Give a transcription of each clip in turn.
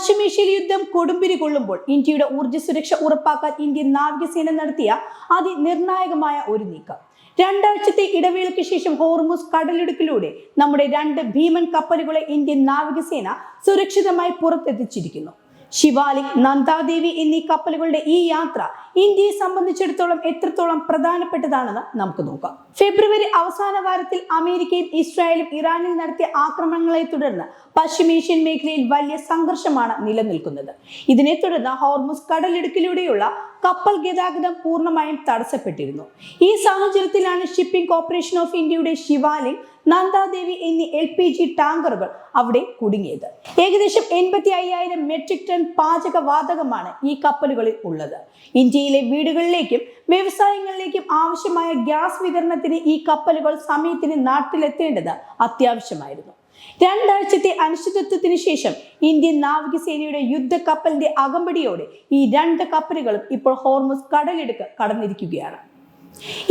പശ്ചിമേഷ്യയിൽ യുദ്ധം കൊടുമ്പിരി കൊള്ളുമ്പോൾ ഇന്ത്യയുടെ ഊർജ്ജ സുരക്ഷ ഉറപ്പാക്കാൻ ഇന്ത്യൻ നാവികസേന നടത്തിയ അതിനിർണായകമായ ഒരു നീക്കം. രണ്ടാഴ്ചത്തെ ഇടവേളയ്ക്ക് ശേഷം ഹോർമുസ് കടലിടുക്കിലൂടെ നമ്മുടെ 2 ഭീമൻ കപ്പലുകളെ ഇന്ത്യൻ നാവികസേന സുരക്ഷിതമായി പുറത്തെത്തിച്ചിരിക്കുന്നു. ശിവാലിക്, നന്ദാദേവി എന്നീ കപ്പലുകളുടെ ഈ യാത്ര ഇന്ത്യയെ സംബന്ധിച്ചിടത്തോളം എത്രത്തോളം പ്രധാനപ്പെട്ടതാണെന്ന് നമുക്ക് നോക്കാം. ഫെബ്രുവരി അവസാന വാരത്തിൽ അമേരിക്കയും ഇസ്രായേലും ഇറാനിൽ നടത്തിയ ആക്രമണങ്ങളെ തുടർന്ന് പശ്ചിമേഷ്യൻ മേഖലയിൽ വലിയ സംഘർഷമാണ് നിലനിൽക്കുന്നത്. ഇതിനെ തുടർന്ന് ഹോർമുസ് കടലിടുക്കിലൂടെയുള്ള കപ്പൽ ഗതാഗതം പൂർണ്ണമായും തടസ്സപ്പെട്ടിരുന്നു. ഈ സാഹചര്യത്തിലാണ് ഷിപ്പിംഗ് കോർപ്പറേഷൻ ഓഫ് ഇന്ത്യയുടെ ശിവാലിക്, നന്ദാദേവി എന്നീ LPG ടാങ്കറുകൾ അവിടെ കുടുങ്ങിയത്. ഏകദേശം 85,000 മെട്രിക് ടൺ പാചകവാതകമാണ് ഈ കപ്പലുകളിൽ ഉള്ളത്. ഇന്ത്യയിലെ വീടുകളിലേക്കും വ്യവസായങ്ങളിലേക്കും ആവശ്യമായ ഗ്യാസ് വിതരണത്തിന് ഈ കപ്പലുകൾ സമയത്തിന് നാട്ടിലെത്തേണ്ടത് അത്യാവശ്യമായിരുന്നു. 2 ആഴ്ചത്തെ അനിശ്ചിതത്വത്തിന് ശേഷം ഇന്ത്യൻ നാവികസേനയുടെ യുദ്ധക്കപ്പലിന്റെ അകമ്പടിയോടെ ഈ 2 കപ്പലുകളും ഇപ്പോൾ ഹോർമുസ് കടലിടുക്ക് കടന്നിരിക്കുകയാണ്.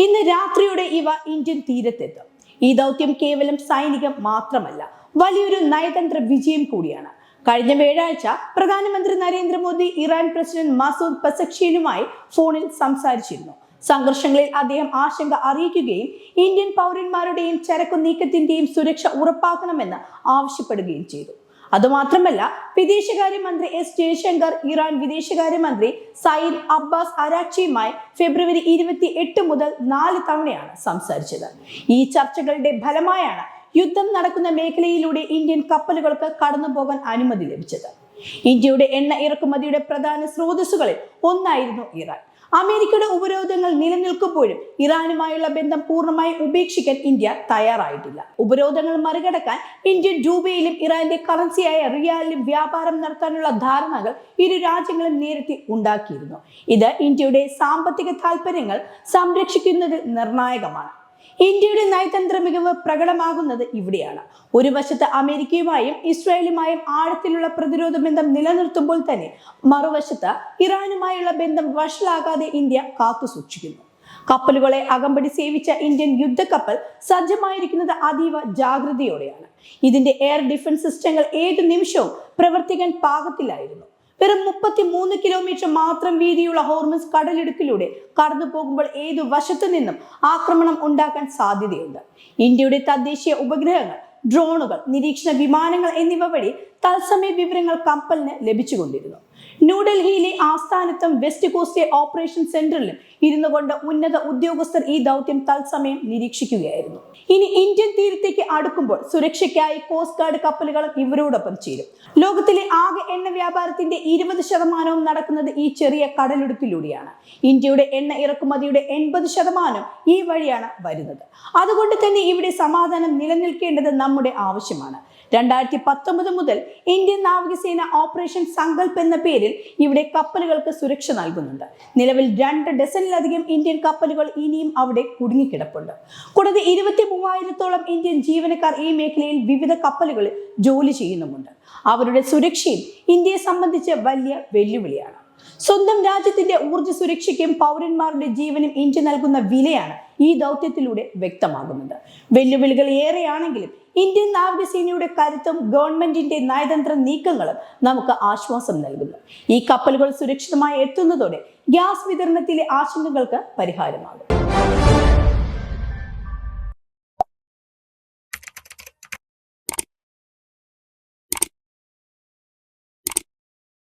ഇന്ന് രാത്രിയോടെ ഇവ ഇന്ത്യൻ തീരത്തെത്തും. ഈ ദൗത്യം കേവലം സൈനികം മാത്രമല്ല, വലിയൊരു നയതന്ത്ര വിജയം കൂടിയാണ്. കഴിഞ്ഞ വ്യാഴാഴ്ച പ്രധാനമന്ത്രി നരേന്ദ്രമോദി ഇറാൻ പ്രസിഡന്റ് മസൂദ് പെസക്ഷിയനുമായി ഫോണിൽ സംസാരിച്ചിരുന്നു. സംഘർഷങ്ങളിൽ അദ്ദേഹം ആശങ്ക അറിയിക്കുകയും ഇന്ത്യൻ പൗരന്മാരുടെയും ചരക്കു നീക്കത്തിന്റെയും സുരക്ഷ ഉറപ്പാക്കണമെന്ന് ആവശ്യപ്പെടുകയും ചെയ്തു. അതുമാത്രമല്ല, വിദേശകാര്യമന്ത്രി S ജയശങ്കർ ഇറാൻ വിദേശകാര്യമന്ത്രി സയ്യിദ് അബ്ബാസ് അരാക്ചിയുമായി ഫെബ്രുവരി 28 മുതൽ 4 തവണയാണ് സംസാരിച്ചത്. ഈ ചർച്ചകളുടെ ഫലമായാണ് യുദ്ധം നടക്കുന്ന മേഖലയിലൂടെ ഇന്ത്യൻ കപ്പലുകൾക്ക് കടന്നുപോകാൻ അനുമതി ലഭിച്ചത്. ഇന്ത്യയുടെ എണ്ണ ഇറക്കുമതിയുടെ പ്രധാന സ്രോതസ്സുകളിൽ ഒന്നായിരുന്നു ഇറാൻ. അമേരിക്കയുടെ ഉപരോധങ്ങൾ നിലനിൽക്കുമ്പോഴും ഇറാനുമായുള്ള ബന്ധം പൂർണ്ണമായി ഉപേക്ഷിക്കാൻ ഇന്ത്യ തയ്യാറായിട്ടില്ല. ഉപരോധങ്ങൾ മറികടക്കാൻ ഇന്ത്യൻ രൂപയിലും ഇറാന്റെ കറൻസിയായ റിയാലിലും വ്യാപാരം നടത്താനുള്ള ധാരണകൾ ഇരു രാജ്യങ്ങളും നേരത്തെ ഉണ്ടാക്കിയിരുന്നു. ഇത് ഇന്ത്യയുടെ സാമ്പത്തിക താൽപര്യങ്ങൾ സംരക്ഷിക്കുന്നതിൽ നിർണായകമാണ്. ഇന്ത്യയുടെ നയതന്ത്ര മികവ് പ്രകടമാകുന്നത് ഇവിടെയാണ്. ഒരു വശത്ത് അമേരിക്കയുമായും ഇസ്രായേലുമായും ആഴത്തിലുള്ള പ്രതിരോധ ബന്ധം നിലനിർത്തുമ്പോൾ തന്നെ മറുവശത്ത് ഇറാനുമായുള്ള ബന്ധം വഷളാകാതെ ഇന്ത്യ കാത്തുസൂക്ഷിക്കുന്നു. കപ്പലുകളെ അകമ്പടി സേവിച്ച ഇന്ത്യൻ യുദ്ധക്കപ്പൽ സജ്ജമായിരിക്കുന്നത് അതീവ ജാഗ്രതയോടെയാണ്. ഇതിന്റെ എയർ ഡിഫൻസ് സിസ്റ്റങ്ങൾ ഏതു നിമിഷവും പ്രവർത്തിക്കാൻ പാകത്തിലായിരുന്നു. വെറും 33 കിലോമീറ്റർ മാത്രം വീതിയുള്ള ഹോർമുസ് കടലിടുക്കിലൂടെ കടന്നു പോകുമ്പോൾ ഏതു വശത്തു നിന്നും ആക്രമണം ഉണ്ടാക്കാൻ സാധ്യതയുണ്ട്. ഇന്ത്യയുടെ തദ്ദേശീയ ഉപഗ്രഹങ്ങൾ, ഡ്രോണുകൾ, നിരീക്ഷണ വിമാനങ്ങൾ എന്നിവ വഴി തത്സമയ വിവരങ്ങൾ കപ്പലിന് ലഭിച്ചുകൊണ്ടിരുന്നു. ന്യൂഡൽഹിയിലെ ആസ്ഥാനത്തും വെസ്റ്റ് കോസ്റ്റ് ഓപ്പറേഷൻ സെന്ററിലും ഇരുന്നു കൊണ്ട് ഉന്നത ഉദ്യോഗസ്ഥർ ഈ ദൗത്യം തത്സമയം നിരീക്ഷിക്കുകയായിരുന്നു. ഇനി ഇന്ത്യൻ തീരത്തേക്ക് അടുക്കുമ്പോൾ സുരക്ഷയ്ക്കായി കോസ്റ്റ് ഗാർഡ് കപ്പലുകളും ഇവരോടൊപ്പം ചേരും. ലോകത്തിലെ ആകെ എണ്ണ വ്യാപാരത്തിന്റെ 20% നടക്കുന്നത് ഈ ചെറിയ കടലിടുക്കിലൂടെയാണ്. ഇന്ത്യയുടെ എണ്ണ ഇറക്കുമതിയുടെ 80% ഈ വഴിയാണ് വരുന്നത്. അതുകൊണ്ട് തന്നെ ഇവിടെ സമാധാനം നിലനിൽക്കേണ്ടത് നമ്മുടെ ആവശ്യമാണ്. 2019 മുതൽ ഇന്ത്യൻ നാവികസേന ഓപ്പറേഷൻ സങ്കൽപ് എന്ന പേരിൽ ഇവിടെ കപ്പലുകൾക്ക് സുരക്ഷ നൽകുന്നുണ്ട്. നിലവിൽ 2 ഡസനിലധികം ഇന്ത്യൻ കപ്പലുകൾ ഇനിയും അവിടെ കുടുങ്ങിക്കിടപ്പുണ്ട്. കൂടാതെ 23,000-ഓളം ഇന്ത്യൻ ജീവനക്കാർ ഈ മേഖലയിൽ വിവിധ കപ്പലുകളിൽ ജോലി ചെയ്യുന്നുമുണ്ട്. അവരുടെ സുരക്ഷയും ഇന്ത്യയെ സംബന്ധിച്ച് വലിയ വെല്ലുവിളിയാണ്. സ്വന്തം രാജ്യത്തിന്റെ ഊർജ്ജ സുരക്ഷയ്ക്കും പൗരന്മാരുടെ ജീവനും ഇന്ത്യ നൽകുന്ന വിലയാണ് ഈ ദൗത്യത്തിലൂടെ വ്യക്തമാകുന്നത്. വെല്ലുവിളികൾ ഏറെയാണെങ്കിലും ഇന്ത്യൻ നാവികസേനയുടെ കരുത്തും ഗവൺമെന്റിന്റെ നയതന്ത്ര നീക്കങ്ങളും നമുക്ക് ആശ്വാസം നൽകുന്നു. ഈ കപ്പലുകൾ സുരക്ഷിതമായി എത്തുന്നതോടെ ഗ്യാസ് വിതരണത്തിലെ ആശങ്കകൾക്ക് പരിഹാരമാകും.